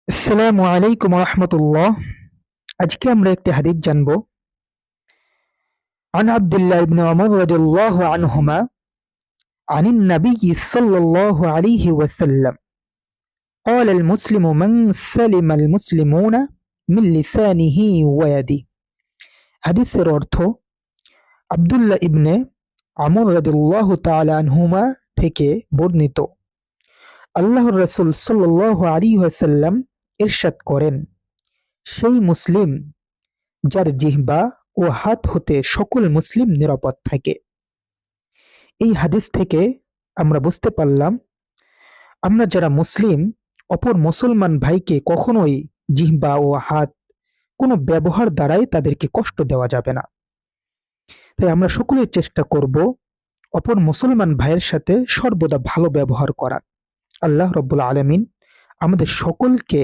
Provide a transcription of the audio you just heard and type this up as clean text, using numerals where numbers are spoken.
আসসালামু আলাইকুম রহমতুল্লাহ। আজকে আমরা একটি হাদিস জানব। عن عبد الله بن عمر رضي الله عنهما عن النبي صلى الله عليه وسلم قال المسلم من سلم المسلمون من لسانه ويده। হাদিসের অর্থ, আব্দুল্লাহ ইবনে আমর রাদিয়াল্লাহু তাআলা আনহুমা থেকে বর্ণিত, আল্লাহর রাসূল সাল্লাল্লাহু আলাইহি ওয়াসাল্লাম ইরশাদ করেন, সেই মুসলিম যার জিহ্বা ও হাত হতে সকল মুসলিম নিরাপদ থাকে। এই হাদিস থেকে আমরা বুঝতে পারলাম, আমরা যারা মুসলিম, অপর মুসলমান ভাইকে কখনোই জিহ্বা ও হাত কোনো ব্যবহার দ্বারাই তাদেরকে কষ্ট দেওয়া যাবে না। তাই আমরা সকলেই চেষ্টা করব অপর মুসলমান ভাইয়ের সাথে সর্বদা ভালো ব্যবহার করা। আল্লাহ রাব্বুল আলামিন আমাদের সকলকে